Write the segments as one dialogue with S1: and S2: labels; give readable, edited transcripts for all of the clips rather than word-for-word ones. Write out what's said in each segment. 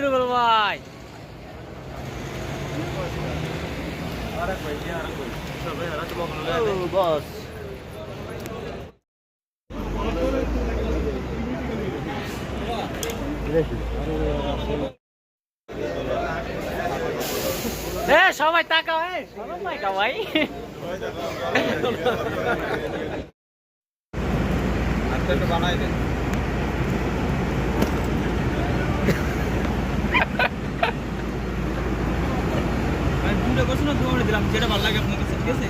S1: রুবেল ভাই বস সবাই তাকাও ভাই বানাই দেন দিলাম যেটা ভালো লাগে আপনার কাছে ঠিক আছে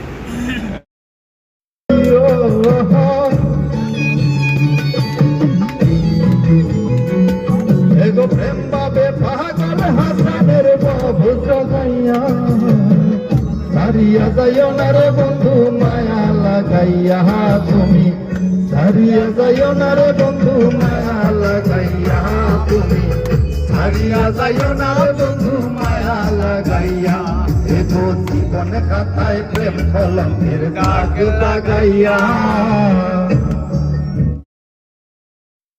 S1: এগো প্রেম বাবে পাগল হাসানের বাবু জগাইয়া সারিয়া যাইও না রে বন্ধু মায়া লাগাইয়া তুমি সারিয়া যাইও না রে বন্ধু মায়া লাগাইয়া তুমি সারিয়া যাইও না রে বন্ধু মায়া লাগাইয়া এগো জীবন খাতায় প্রেম কলমের দাগ লাগাইয়া।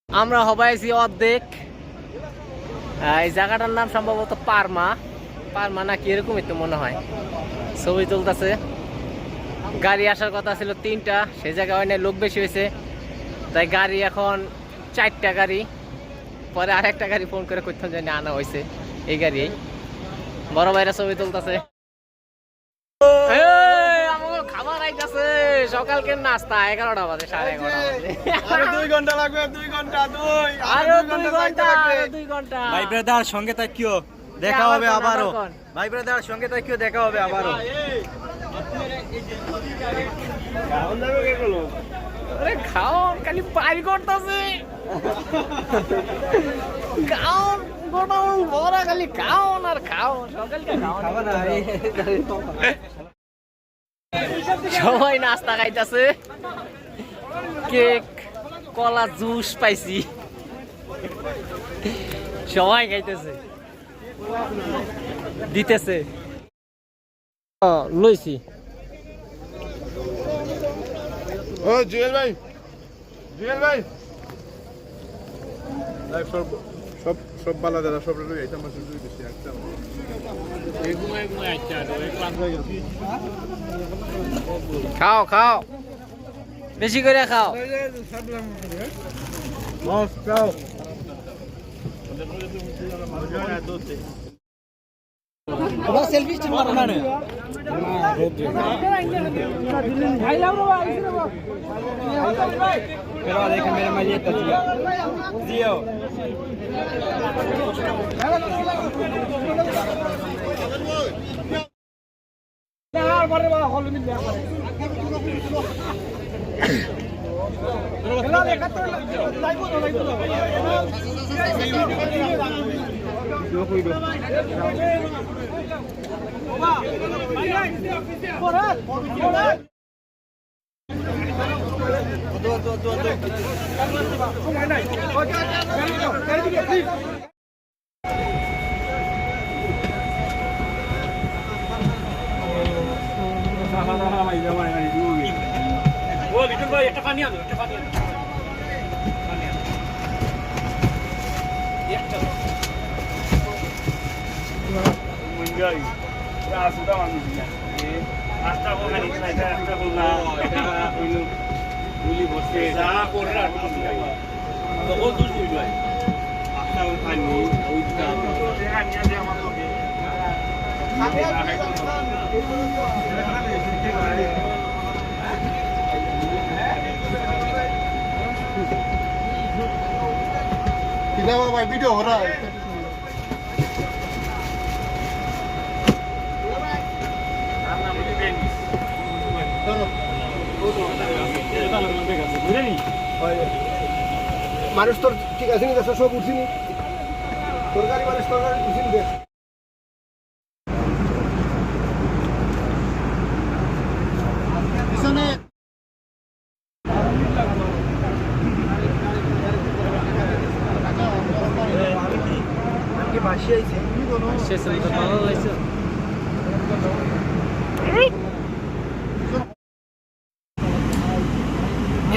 S1: আমরা হবাইছি অর্ধেক। এই জায়গাটার নাম সম্ভবত পারমা নাকি এরকমই তো মনে হয়। ছবি তুলতেছে। গাড়ি আসার কথা ছিল 3টা, সেই জায়গায় অনেক লোক বেশি হয়েছে, তাই গাড়ি এখন 4টা গাড়ি। পরে আরেকটা গাড়ি ফোন করে কোথাও জানি আনা হয়েছে। এই গাড়ি বড় ভাইরা ছবি তুলতেছে। খাবার আইতাছে সকালকে নাস্তা 11টা বাজে 11:30 বাজে। আরো 2 ঘন্টা লাগবে। 2 ঘন্টা ভাই ব্রাদার সঙ্গে থাকিও, দেখা হবে আবারও। ভাই ব্রাদার সঙ্গে থাকিও, দেখা হবে আবারও। আরে খাওন খালি পারি করতেছে। খাওন গোটাও বড়া খালি খাওন আর খাওন। সকালকে খাওয়া না সবাই নাস্তা খাইতেছে। কেক কলা জুস পাইছি, সবাই খাইতেছে দিতেছে। লইছি
S2: ও জুয়েল ভাই সব বালা দাদা সব লই আইতাম মাসে দুই বেশি একটা
S1: খাও বেশি করে খাও। সেলফি স্টিক মারো না देखे मेरे में ये जियो
S2: भाई वीडियो हो रहा है। মানুষ তোর ঠিক আছে সব উঠছিনি তরকারি মানুষ তরকারি উঠছিনি।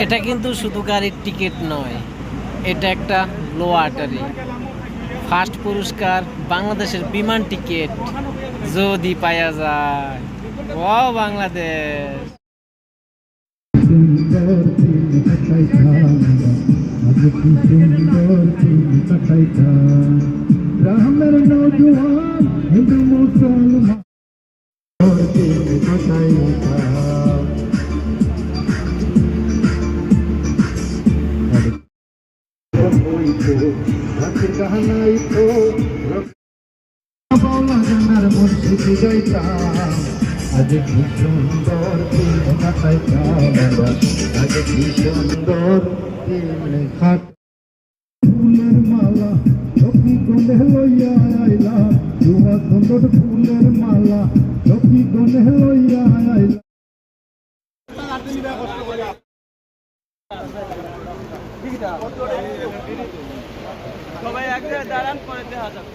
S3: এটা কিন্তু শুধু গাড়ির টিকিট নয়, এটা একটা লটারি। ফার্স্ট পুরস্কার বাংলাদেশের বিমান টিকিট যদি পাওয়া যায়। ও বাংলাদেশ!
S1: রামের নৌজওয়ান হিন্দু মুসলমান মুর্শিদি গাইতাম আজ কি সুন্দর দিন কাটাইতাম, আজ কি সুন্দর দিন কাট ফুলের মালা লক্ষ্মী গন্ধে লইয়া আইলা, জুয়া সুন্দর ফুলের মালা লক্ষ্মী গন্ধে লইয়া আইলা।
S3: সবাই এক জায়গায় দাঁড়ান, পরে দেখা যাবে।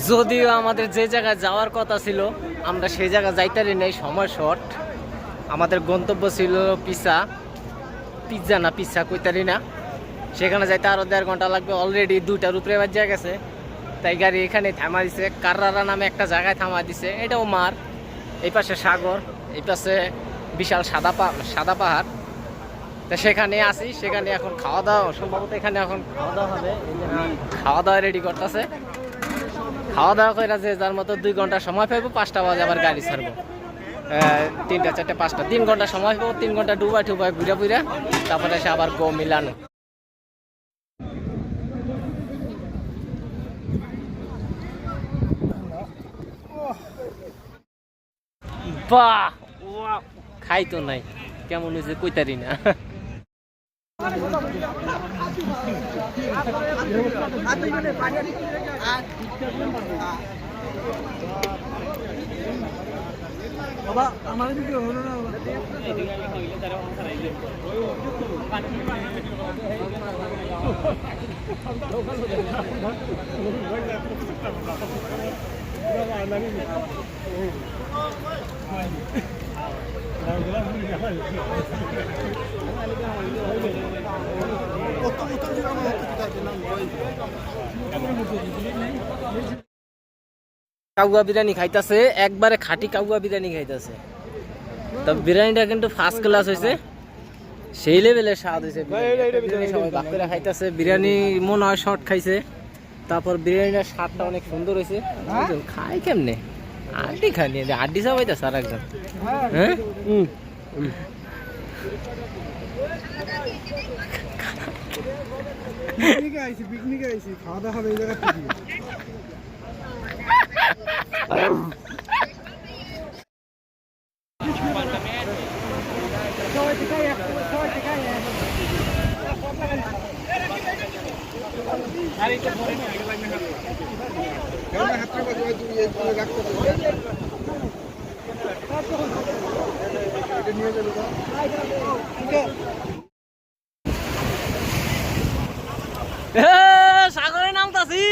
S3: যদিও আমাদের যে জায়গায় যাওয়ার কথা ছিল আমরা সেই জায়গায় যাইতারি নাই, সময় শর্ট। আমাদের গন্তব্য ছিল পিজ্জা কইতারি না, সেখানে যাইতে আরো 1.5 ঘন্টা লাগবে। অলরেডি 2টার উপরে বাজে গেছে, তাই গাড়ি এখানে থামা দিছে। কাররারা নামে একটা জায়গায় থামা দিছে, এটাও মার। এই পাশে সাগর, এই পাশে বিশাল সাদা পাহাড়। তা সেখানে আসি, সেখানে এখন খাওয়া দাওয়া, সম্ভবত এখানে এখন খাওয়া দাওয়া হবে। খাওয়া দাওয়া রেডি করতেছে। খাওয়া দাওয়া করে যে যার মতো 2 ঘন্টা সময় পাইবো, 5টা বাজে আবার গাড়ি ছাড়বো। 3টা 4টা 5টা 3 ঘন্টা সময় পাবো। 3 ঘন্টা ডুবাই ঘুরা তারপরে এসে আবার গো মিলানো। বাহ, খাই তো নাই, কেমন হয়েছে কইতারি না। কাউয়া বিরিয়ানি খাইতেছে, একবারে খাঁটি কাউয়া বিরিয়ানি খাইতেছে। তবে বিরিয়ানিটা কিন্তু ফার্স্ট ক্লাস হয়েছে, সেই লেভেলের স্বাদ হয়েছে। সবাই ভাগ করে খাইতেছে। বিরিয়ানি মনে হয় শর্ট খাইছে, তারপর বিরিয়ানিটার স্বাদটা অনেক সুন্দর হয়েছে। খায় কেমনে? আড্ডি খানি, আড্ডি সব হইতেছে আর একজন। হ্যাঁ,
S2: পিকনিকে আইছি, খাওয়া দাওয়া হবে এই জায়গায়।
S3: সাগরে নামতাছি।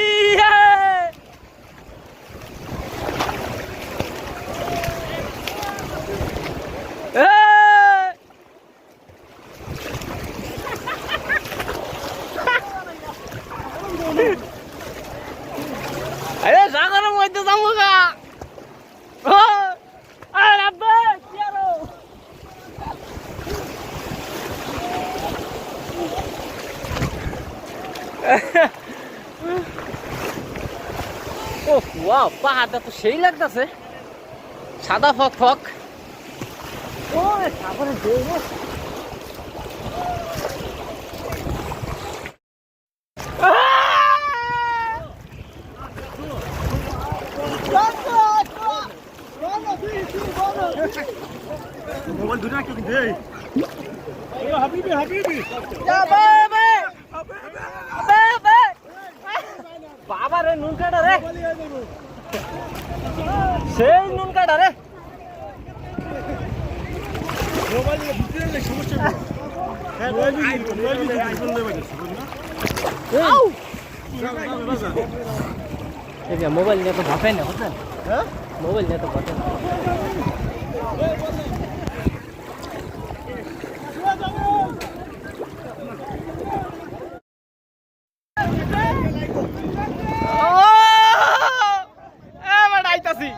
S3: সাগরের মধ্যে যাবো গা। ওয়াও, পাহাড়টা তো সেই লাগতেছে, সাদা ফক ফক। ও সাগরে দেখো,
S2: মোবাইল দুটা কি দেই? হাবিবি হাবিবি
S3: বাবা রে নুন কাটা রে। সেই নুন কাটা রে মোবাইল নিয়ে তো ভাবে না বুঝলেন মোবাইল নিয়ে তো ভাবে না আইতাছি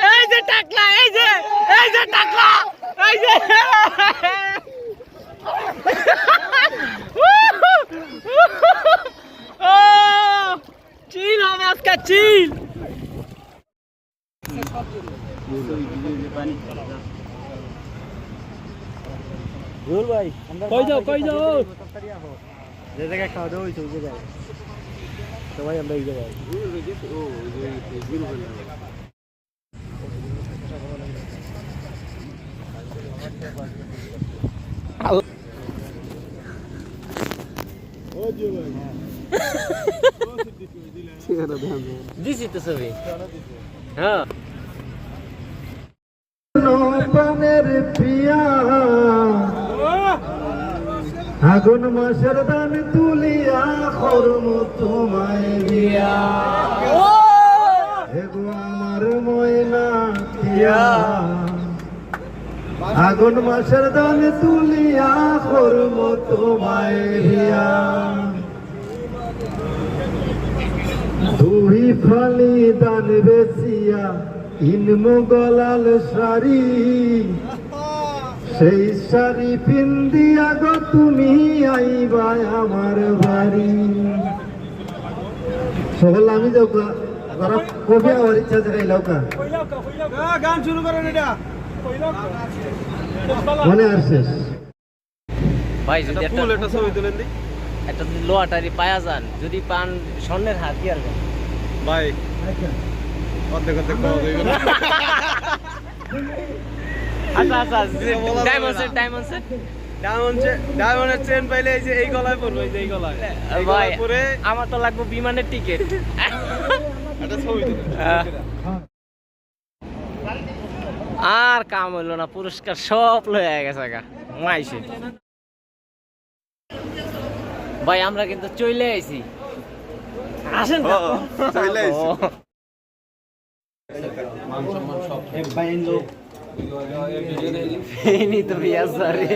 S3: এই যে টাকলা এই যে টাকলা এই যে চিল হবে আজকে চিল ভাই কই যাও যে জায়গায় খাওয়া দাওয়া হয়েছে ওই জায়গায় সবাই আমরা ওই জায়গায় দিছি তো ছবি হ্যাঁ
S1: প্রাণের পিয়া আগুন মাসের দান তুলিয়া করম তোমায় দিয়া হেগো আমার ময়না দিয়া আগুন মাসের দান তুলিয়া করম তোমায় দিয়া দুই ফালি দান বেচিয়া ইনমো গলাল শাড়ি সেই শাড়ি পিন্দিয়া গো তুমি আইবা আমার বাড়ি সকল আমি যাও যারা কবি আমার ইচ্ছা জায়গায় লৌকা
S2: গান শুরু করেন এটা
S1: মনে আর শেষ
S3: ভাই যদি
S2: ফুল একটা ছবি তুলেন দি
S3: একটা যদি লোয়াটারি পায়া যান যদি পান স্বর্ণের হাত কি আর
S2: ভাই অর্ধেক অর্ধেক খাওয়া যাবে না
S3: আচ্ছা আচ্ছা ডায়মন্ড সেট
S2: ডায়মন্ডের চেন পাইলে এই যে এই গলায় পড়বে এই যে এই গলায়
S3: ভাই
S2: পরে
S3: আমার তো লাগবে বিমানের টিকিট
S2: একটা ছবি তুলেন
S3: আর কাম হইলো না পুরস্কার সব লয়ে গেছে গা মাইছে ভাই আমরা কিন্তু চলে আইছি আসেন না
S2: চলে আইছি
S3: এই নি তো বিয়া সারে